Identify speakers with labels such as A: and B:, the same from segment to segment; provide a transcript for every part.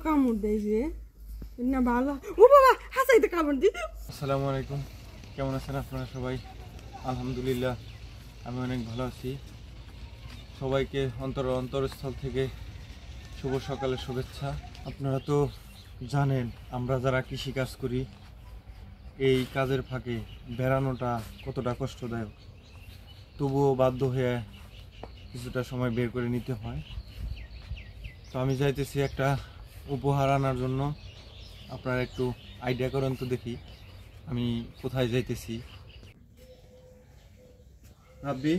A: কামড় দেয় যে না ভালো। ও বাবা হাসাইতে কামড় দি।
B: আসসালামু আলাইকুম, কেমন আছেন আপনারা সবাই? আলহামদুলিল্লাহ আমি অনেক ভালো আছি। সবাইকে অন্তরস্থল থেকে শুভ সকালের শুভেচ্ছা। আপনারা তো জানেন আমরা যারা কৃষিকাজ করি এই কাজের ফাঁকে বেড়ানোটা কতটা কষ্টদায়ক, তবুও বাধ্য হয়ে কিছুটা সময় বের করে নিতে হয়। তো আমি চাইতেছি একটা উপহার আনার জন্য। আপনারা একটু আইডিয়া করেন তো দেখি আমি কোথায় যাইতেছি। রাব্বি,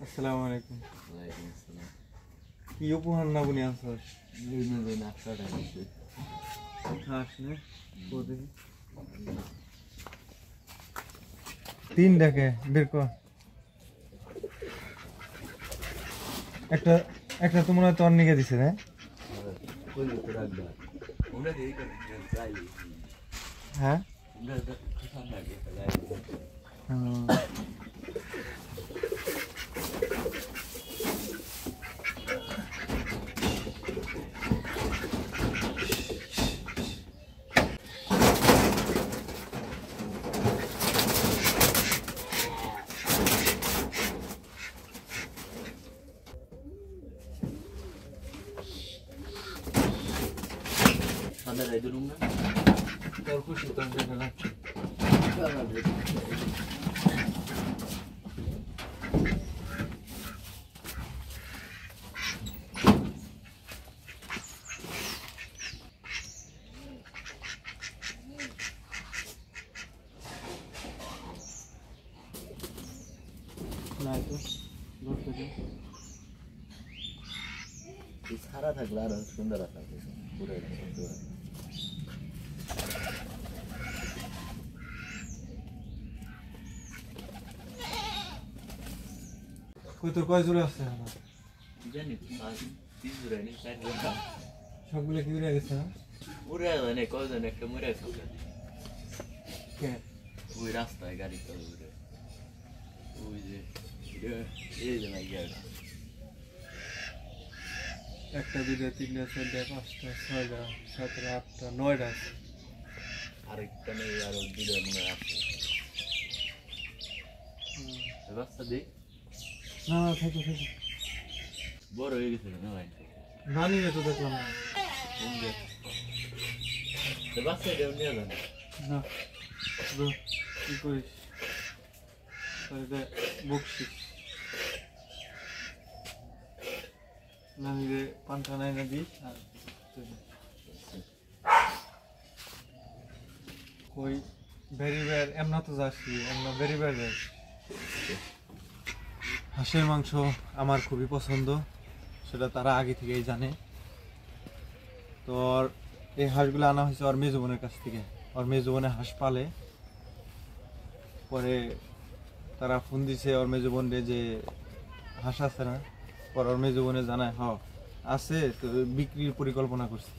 B: আসসালামু আলাইকুম। কি উপহার না বুনি আনছস? তিন দেখে বের কর। একটা একটা তো মনে হয় তোর নিকে দিছে না? হ্যাঁ তোর খুশি তোর দেখা লাগছে।
C: সারা থাকলে আরো সুন্দর থাকবে।
B: কই তোর কয় জোড়া আছে?
C: জানি 3 জোড়া নেই, 4 জোড়া
B: সবগুলো কি উড়ে গেছে?
C: উড়ে মানে কয়জন একটা মরে গেছে।
B: কে?
C: ওই রাস্তায় গাড়ি তো উড়ে, ওই যে এই যে লাগিয়ে
B: একটা দুইটা তিনটা চারটা পাঁচটা ছয়টা সাতটা আটটা নয়টা আছে।
C: আরেকটা নেই, আরো দুটো মনে আছে। রাস্তা দেখ
B: না না থাকো থাকো,
C: বড় হয়ে গেছে না ভাই?
B: না নিলে তো দেখলাম না।
C: বাচ্চা কেউ নিয়ে যাবে
B: না কি করিস বকছিস? নামিরে পান্থা নাই না দিস। কই ভেরি বের এমনা তো যাচ্ছি, এমনা ভেরি বের যাচ্ছি। হাঁসের মাংস আমার খুবই পছন্দ, সেটা তারা আগে থেকেই জানে। তো এই হাঁসগুলো আনা হয়েছে ওর মেজো বোনের কাছ থেকে। ওর মেজো বোনে হাঁস পালে, পরে তারা ফোন দিছে ওর মেজো বোনরে যে হাঁস আছে না। পরে ওর মেজো বোনে জানায় হ আছে, তো বিক্রির পরিকল্পনা করছে।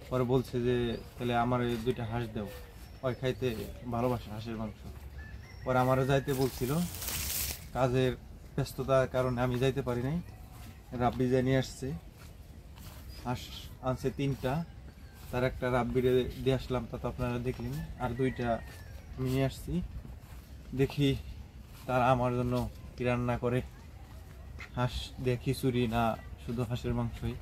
B: পরে বলছে যে তাহলে আমার এই 2টা হাঁস দেও, ওই খাইতে ভালোবাসে হাঁসের মাংস। পরে আমারও যাইতে বলছিল, কাজের ব্যস্ততার কারণে আমি যাইতে পারি নাই। রাব্বি যা নিয়ে আসছে, হাঁস আনছে 3টা, তার একটা রাব্বিরে দিয়ে আসলাম, তা তো আপনারা দেখলেন। আর 2টা আমি নিয়ে আসছি, দেখি তারা আমার জন্য কি রান্না করে। হাঁস দিয়ে খিচুড়ি না শুধু হাঁসের মাংসই।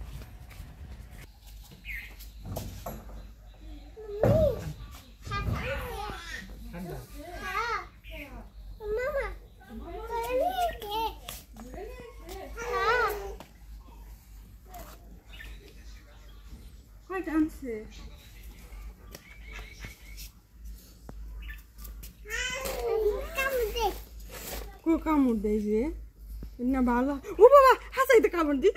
A: আনছে কামড় দেয় যে না ভালো। ও বাবা হাসাইতে কামড় দি।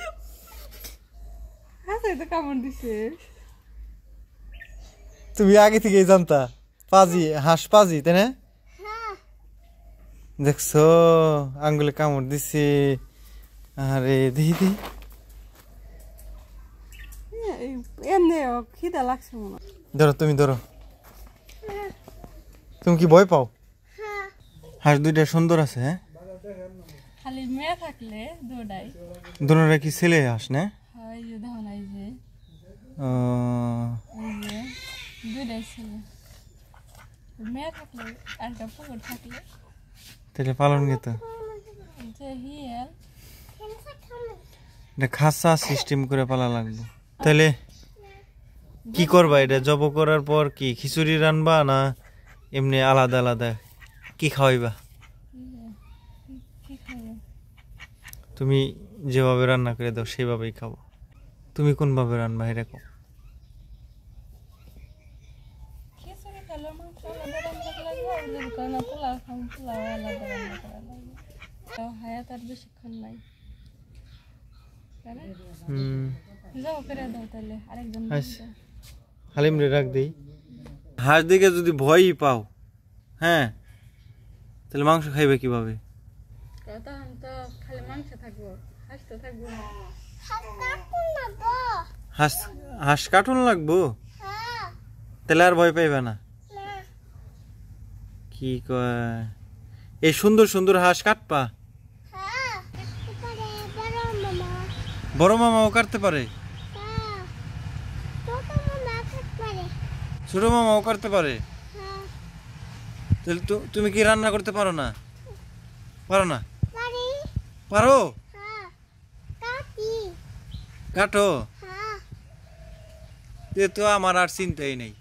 A: হাসাইতে কামড় দিছে।
B: তুমি আগে থেকেই জানতা পাজি হাঁস পাজি, তাই না? দেখছো আঙ্গুলে কামড় দিছে। আরে দিদি
A: এমনি খিদা লাগছে মনে হয়।
B: ধরো, তুমি ধরো। তুমি কি ভয় পাও? হাঁস 2টা সুন্দর আছে। হ্যাঁ
A: খালি মেয়ে থাকলে দৌড়াই।
B: দুটোরা কি ছেলে হাঁস না?
A: হয় যে দেখো নাই যে এই যে দুইটাই ছেলে মেয়ে থাকলে একটা পুকুর থাকলে
B: তাহলে পালন গেত
A: যে হিয়াল
B: এটা খাসা সিস্টেম করে পালা লাগবে। তাহলে কি করবা এটা জব করার পর? কি খিচুড়ি রানবা না এমনি আলাদা আলাদা কি খাওয়াইবা?
A: কি খাবে
B: তুমি যেভাবে রান্না করে দাও সেভাবেই খাবো। তুমি কোন ভাবে রান্না এটা কও।
A: খিচুড়ি খেলে মাংস আলাদা রান্না করা লাগবে, আর যদি কোনো না পোলাও খাম পোলাও আলাদা রান্না করা লাগবে। তো হায়াত আর বেশিক্ষণ নাই, তাই না? যাও করে দাও তাহলে আরেকজন
B: হালিম রে রাখ দেই। হাঁস দিকে যদি ভয়ই পাও, হ্যাঁ, তাহলে মাংস খাইবে কিভাবে?
A: তখন তো খালি মাংস থাকবো, হাঁস তো থাকবো না।
B: হাঁস কাটুন লাগবো, তাহলে আর ভয় পাইবে না। কি কয়, এই সুন্দর সুন্দর হাঁস কাটপা? বড় মামাও কাটতে পারে, ছোট মামাও কাটতে পারে। তাহলে তুমি কি রান্না করতে পারো না? পারো না? পারো? কাটো? তো আমার আর চিন্তাই নেই।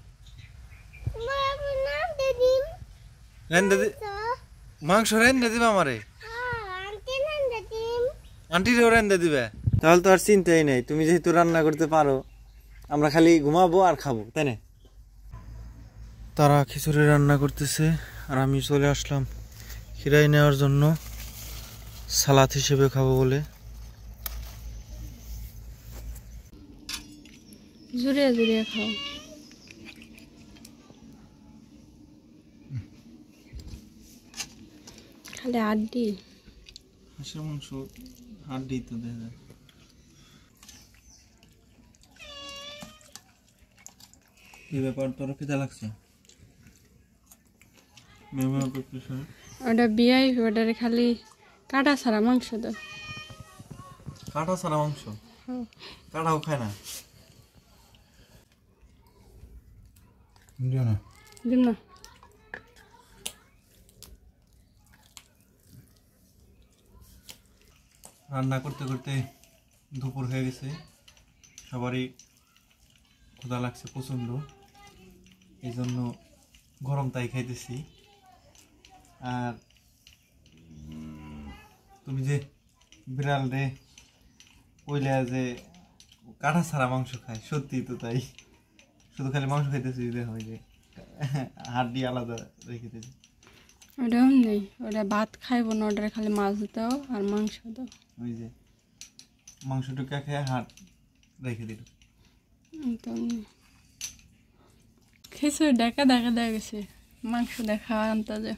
B: মাংস রেন্দে দিবে আমারে? আন্টিরেও রেন্দে দিবে? তাহলে তো আর চিন্তাই নেই, তুমি যেহেতু রান্না করতে পারো, আমরা খালি ঘুমাবো আর খাবো, তাই না? তারা খিচুড়ি রান্না করতেছে আর আমি চলে আসলাম খিরাই নেওয়ার জন্য, সালাদ হিসেবে খাবো বলে।
A: জুড়িয়ে জুড়িয়ে খাও। খালি আড্ডি
B: হাঁসের মাংস হাড্ডি তো দেখা যায়। এই ব্যাপার তোর খেতে লাগছে?
A: ওটা বিয়াই, ওটারে খালি কাটা ছাড়া মাংস দাও।
B: কাটা ছাড়া মাংস? কাটাও খায় না?
A: দিন না।
B: রান্না করতে করতে দুপুর হয়ে গেছে, সবারই ক্ষুধা লাগছে প্রচণ্ড, এই জন্য গরম তাই খাইতেছি। আর তুমি যে বিড়াল রে কইলে যে কাটা ছাড়া মাংস খায়, সত্যি তো তাই, শুধু খালি মাংস খাইতেছি, দেখো যে হাড্ডি আলাদা রেখে দিয়েছি।
A: ওটাও নেই, ওটা ভাত খাইব না, ওটারে খালি মাছ দাও আর মাংস দাও।
B: ওই যে মাংসটুকা খেয়ে হাট রেখে দিল।
A: খিচুড়ি দেখা দেখা দেখা গেছে, মাংস দেখা আনতে।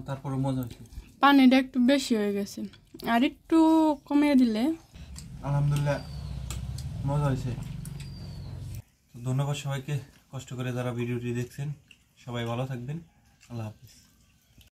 B: তারপরে মজা হয়েছে,
A: পানিটা একটু বেশি হয়ে গেছে, আর একটু কমিয়ে দিলে।
B: আলহামদুলিল্লাহ মজা হয়েছে। ধন্যবাদ সবাইকে কষ্ট করে যারা ভিডিওটি দেখছেন। সবাই ভালো থাকবেন। আল্লাহ হাফিজ।